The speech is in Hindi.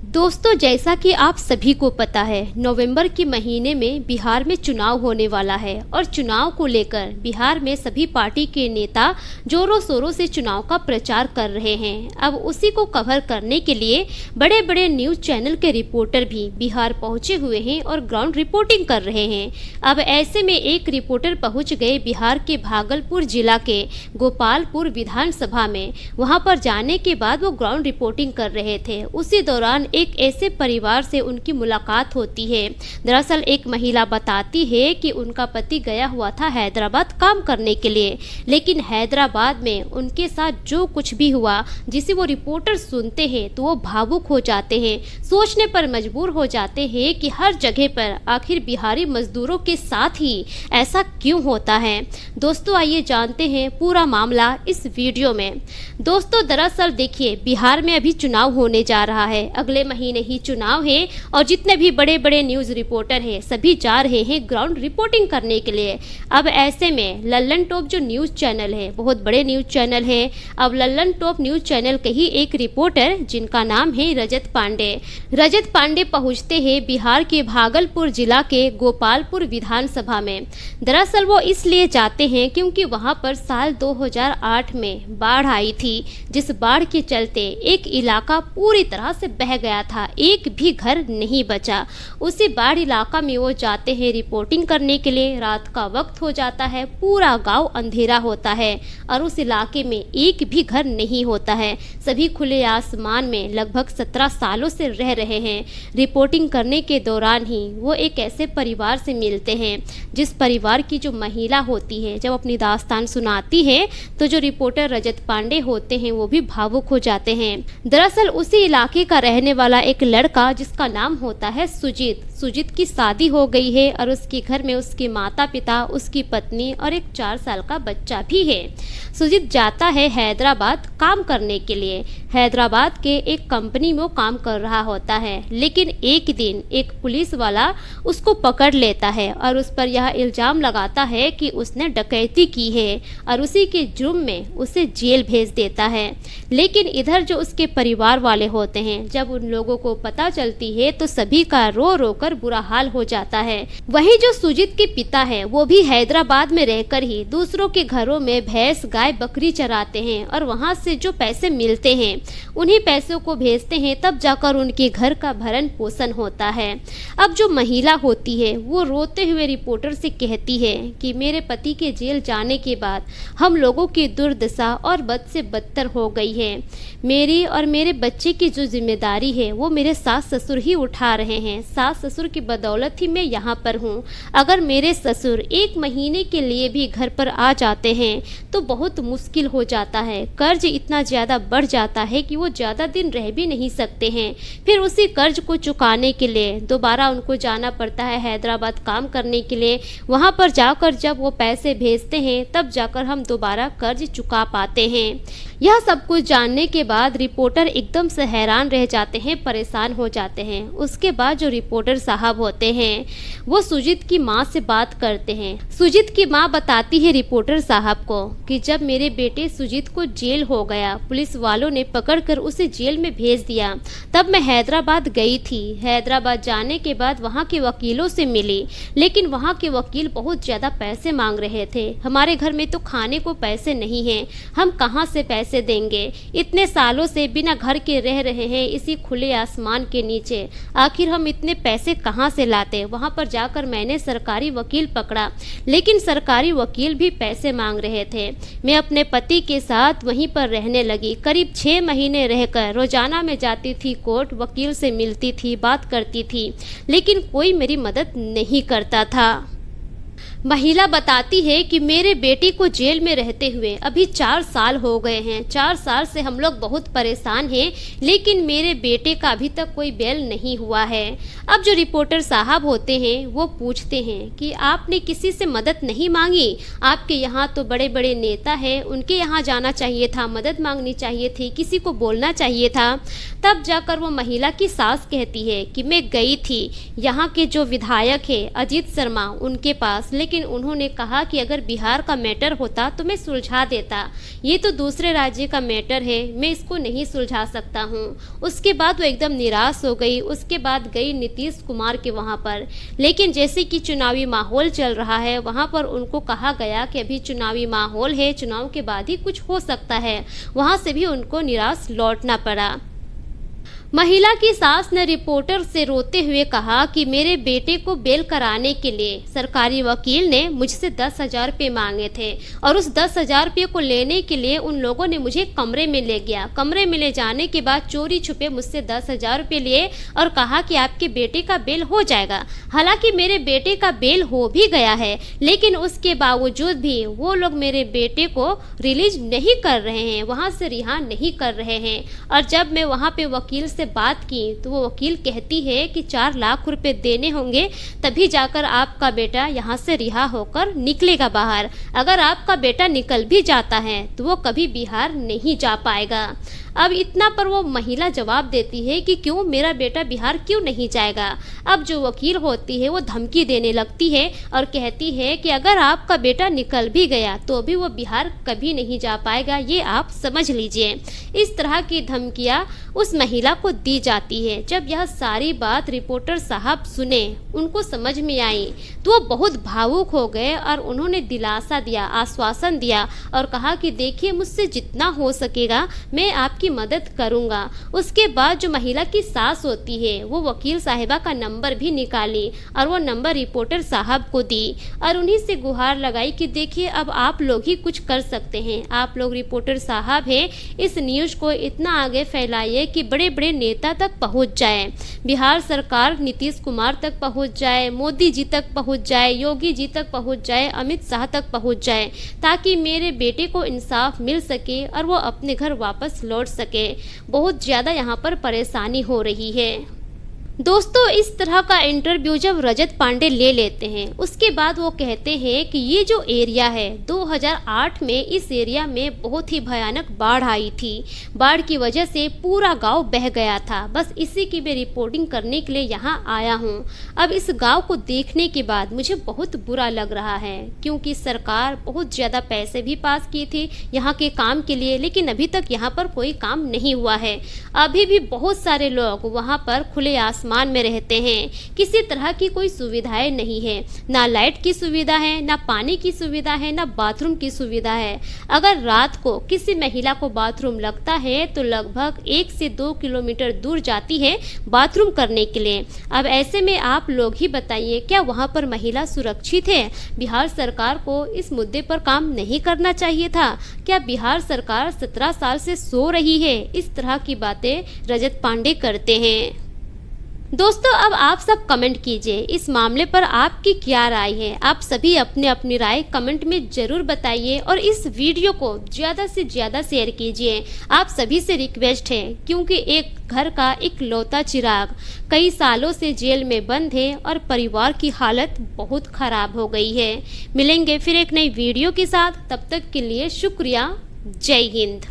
दोस्तों, जैसा कि आप सभी को पता है, नवंबर के महीने में बिहार में चुनाव होने वाला है और चुनाव को लेकर बिहार में सभी पार्टी के नेता जोरों शोरों से चुनाव का प्रचार कर रहे हैं। अब उसी को कवर करने के लिए बड़े बड़े न्यूज़ चैनल के रिपोर्टर भी बिहार पहुंचे हुए हैं और ग्राउंड रिपोर्टिंग कर रहे हैं। अब ऐसे में एक रिपोर्टर पहुंच गए बिहार के भागलपुर जिला के गोपालपुर विधानसभा में। वहां पर जाने के बाद वो ग्राउंड रिपोर्टिंग कर रहे थे। उसी दौरान एक ऐसे परिवार से उनकी मुलाकात होती है। दरअसल एक महिला बताती है कि उनका पति गया हुआ था हैदराबाद काम करने के लिए, लेकिन हैदराबाद में उनके साथ जो कुछ भी हुआ जिसे वो रिपोर्टर सुनते हैं तो वो भावुक हो जाते हैं, सोचने पर मजबूर हो जाते हैं कि हर जगह पर आखिर बिहारी मजदूरों के साथ ही ऐसा क्यों होता है। दोस्तों, आइए जानते हैं पूरा मामला इस वीडियो में। दोस्तों, दरअसल देखिए, बिहार में अभी चुनाव होने जा रहा है, अगले महीने ही चुनाव है और जितने भी बड़े बड़े न्यूज़ रिपोर्टर हैं सभी जा रहे हैं ग्राउंड रिपोर्टिंग करने के लिए। अब ऐसे में लल्लन टॉप जो न्यूज़ चैनल है, बहुत बड़े न्यूज़ चैनल है, अब लल्लन टॉप न्यूज़ चैनल के ही एक रिपोर्टर जिनका नाम है रजत पांडे पहुंचते हैं बिहार के भागलपुर जिला के गोपालपुर विधानसभा में। दरअसल वो इसलिए जाते हैं क्योंकि वहां पर साल 2008 में बाढ़ आई थी, जिस बाढ़ के चलते एक इलाका पूरी तरह से बह गया था, एक भी घर नहीं बचा। उसी बाढ़ इलाका में वो जाते हैं रिपोर्टिंग करने के लिए। रात का वक्त हो जाता है, पूरा गांव अंधेरा होता है और उस इलाके में एक भी घर नहीं होता है। सभी खुले आसमान में लगभग 17 सालों से रह रहे हैं। रिपोर्टिंग करने के दौरान ही वो एक ऐसे परिवार से मिलते हैं जिस परिवार की जो महिला होती है जब अपनी दास्तान सुनाती है तो जो रिपोर्टर रजत पांडे होते हैं वो भी भावुक हो जाते हैं। दरअसल उसी इलाके का रहने वाला एक लड़का जिसका नाम होता है सुजीत की शादी हो गई है और उसके घर में उसके माता पिता, उसकी पत्नी और एक 4 साल का बच्चा भी है। सुजीत जाता है हैदराबाद काम करने के लिए। हैदराबाद के एक कंपनी में वो काम कर रहा होता है, लेकिन एक दिन एक पुलिस वाला उसको पकड़ लेता है और उस पर यह इल्ज़ाम लगाता है कि उसने डकैती की है और उसी के जुर्म में उसे जेल भेज देता है। लेकिन इधर जो उसके परिवार वाले होते हैं, जब उन लोगों को पता चलती है तो सभी का रो रो कर बुरा हाल हो जाता है। वहीं जो सुजीत के पिता है वो भी हैदराबाद में रहकर ही दूसरों के घरों में भैंस गाय बकरी चराते हैं और वहां से जो पैसे मिलते हैं उन्हीं पैसों को भेजते हैं, तब जाकर उनके घर का भरण पोषण होता है। अब जो महिला होती है वो रोते हुए रिपोर्टर से कहती है कि मेरे पति के जेल जाने के बाद हम लोगों की दुर्दशा और बद से बदतर हो गई है। मेरी और मेरे बच्चे की जो जिम्मेदारी है वो मेरे सास ससुर ही उठा रहे हैं। सास ससुर की बदौलत ही मैं यहाँ पर हूँ। अगर मेरे ससुर 1 महीने के लिए भी घर पर आ जाते हैं तो बहुत मुश्किल हो जाता है। कर्ज इतना ज़्यादा बढ़ जाता है कि वो ज़्यादा दिन रह भी नहीं सकते हैं। फिर उसी कर्ज को चुकाने के लिए दोबारा उनको जाना पड़ता है हैदराबाद काम करने के लिए। वहाँ पर जाकर जब वो पैसे भेजते हैं तब जाकर हम दोबारा कर्ज चुका पाते हैं। यह सब कुछ जानने के बाद रिपोर्टर एकदम से हैरान रह जाते हैं, परेशान हो जाते हैं। उसके बाद जो रिपोर्टर साहब होते हैं वो सुजीत की माँ से बात करते हैं। सुजीत की माँ बताती है रिपोर्टर साहब को कि जब मेरे बेटे सुजीत को जेल हो गया, पुलिस वालों ने पकड़कर उसे जेल में भेज दिया, तब मैं हैदराबाद गई थी। हैदराबाद जाने के बाद वहाँ के वकीलों से मिली, लेकिन वहाँ के वकील बहुत ज़्यादा पैसे मांग रहे थे। हमारे घर में तो खाने को पैसे नहीं हैं, हम कहाँ से पैसे देंगे। इतने सालों से बिना घर के रह रहे हैं इसी खुले आसमान के नीचे, आखिर हम इतने पैसे कहाँ से लाते। वहाँ पर जाकर मैंने सरकारी वकील पकड़ा, लेकिन सरकारी वकील भी पैसे मांग रहे थे। मैं अपने पति के साथ वहीं पर रहने लगी। करीब 6 महीने रहकर रोजाना मैं जाती थी कोर्ट, वकील से मिलती थी, बात करती थी, लेकिन कोई मेरी मदद नहीं करता था। महिला बताती है कि मेरे बेटी को जेल में रहते हुए अभी 4 साल हो गए हैं। 4 साल से हम लोग बहुत परेशान हैं, लेकिन मेरे बेटे का अभी तक कोई बेल नहीं हुआ है। अब जो रिपोर्टर साहब होते हैं वो पूछते हैं कि आपने किसी से मदद नहीं मांगी? आपके यहाँ तो बड़े बड़े नेता हैं, उनके यहाँ जाना चाहिए था, मदद मांगनी चाहिए थी, किसी को बोलना चाहिए था। तब जाकर वो महिला की सास कहती है कि मैं गई थी यहाँ के जो विधायक है अजीत शर्मा उनके पास, लेकिन उन्होंने कहा कि अगर बिहार का मैटर होता तो मैं सुलझा देता, ये तो दूसरे राज्य का मैटर है, मैं इसको नहीं सुलझा सकता हूँ। उसके बाद वो एकदम निराश हो गई। उसके बाद गई नीतीश कुमार के वहाँ पर, लेकिन जैसे कि चुनावी माहौल चल रहा है वहाँ पर उनको कहा गया कि अभी चुनावी माहौल है, चुनाव के बाद ही कुछ हो सकता है। वहाँ से भी उनको निराश लौटना पड़ा। महिला की सास ने रिपोर्टर से रोते हुए कहा कि मेरे बेटे को बेल कराने के लिए सरकारी वकील ने मुझसे 10,000 रुपये मांगे थे और उस 10,000 रुपये को लेने के लिए उन लोगों ने मुझे कमरे में ले गया। कमरे में ले जाने के बाद चोरी छुपे मुझसे 10,000 रुपये लिए और कहा कि आपके बेटे का बेल हो जाएगा। हालांकि मेरे बेटे का बेल हो भी गया है, लेकिन उसके बावजूद भी वो लोग मेरे बेटे को रिलीज नहीं कर रहे हैं, वहाँ से रिहा नहीं कर रहे हैं। और जब मैं वहाँ पे वकील से बात की तो वो वकील कहती है कि 4 लाख रुपए देने होंगे तभी जाकर आपका बेटा यहाँ से रिहा होकर निकलेगा बाहर। अगर आपका बेटा निकल भी जाता है तो वो कभी बिहार नहीं जा पाएगा। अब इतना पर वो महिला जवाब देती है कि क्यों, मेरा बेटा बिहार क्यों नहीं जाएगा। अब जो वकील होती है वो धमकी देने लगती है और कहती है कि अगर आपका बेटा निकल भी गया तो भी वो बिहार कभी नहीं जा पाएगा, ये आप समझ लीजिए। इस तरह की धमकियाँ उस महिला को दी जाती है। जब यह सारी बात रिपोर्टर साहब सुने, उनको समझ में आई तो वो बहुत भावुक हो गए और उन्होंने दिलासा दिया, आश्वासन दिया और कहा कि देखिए मुझसे जितना हो सकेगा मैं आपकी मदद करूंगा। उसके बाद जो महिला की सास होती है वो वकील साहिबा का नंबर भी निकाली और वो नंबर रिपोर्टर साहब को दी और उन्हीं से गुहार लगाई कि देखिए अब आप लोग ही कुछ कर सकते हैं, आप लोग रिपोर्टर साहब हैं, इस न्यूज़ को इतना आगे फैलाइए कि बड़े बड़े नेता तक पहुंच जाए, बिहार सरकार नीतीश कुमार तक पहुंच जाए, मोदी जी तक पहुंच जाए, योगी जी तक पहुंच जाए, अमित शाह तक पहुंच जाए, ताकि मेरे बेटे को इंसाफ मिल सके और वो अपने घर वापस लौट सके। बहुत ज़्यादा यहाँ पर परेशानी हो रही है। दोस्तों, इस तरह का इंटरव्यू जब रजत पांडे ले लेते हैं उसके बाद वो कहते हैं कि ये जो एरिया है 2008 में इस एरिया में बहुत ही भयानक बाढ़ आई थी, बाढ़ की वजह से पूरा गांव बह गया था, बस इसी की मैं रिपोर्टिंग करने के लिए यहाँ आया हूँ। अब इस गांव को देखने के बाद मुझे बहुत बुरा लग रहा है क्योंकि सरकार बहुत ज़्यादा पैसे भी पास की थी यहाँ के काम के लिए, लेकिन अभी तक यहाँ पर कोई काम नहीं हुआ है। अभी भी बहुत सारे लोग वहाँ पर खुले आसमान में रहते हैं, किसी तरह की कोई सुविधाएं नहीं है, ना लाइट की सुविधा है, ना पानी की सुविधा है, ना बाथरूम की सुविधा है। अगर रात को किसी महिला को बाथरूम लगता है तो लगभग 1 से 2 किलोमीटर दूर जाती है बाथरूम करने के लिए। अब ऐसे में आप लोग ही बताइए, क्या वहाँ पर महिला सुरक्षित है? बिहार सरकार को इस मुद्दे पर काम नहीं करना चाहिए था? क्या बिहार सरकार 17 साल से सो रही है? इस तरह की बातें रजत पांडे करते हैं। दोस्तों, अब आप सब कमेंट कीजिए, इस मामले पर आपकी क्या राय है? आप सभी अपने अपनी राय कमेंट में ज़रूर बताइए और इस वीडियो को ज़्यादा से ज़्यादा शेयर कीजिए। आप सभी से रिक्वेस्ट है क्योंकि एक घर का इकलौता चिराग कई सालों से जेल में बंद है और परिवार की हालत बहुत ख़राब हो गई है। मिलेंगे फिर एक नई वीडियो के साथ, तब तक के लिए शुक्रिया। जय हिंद।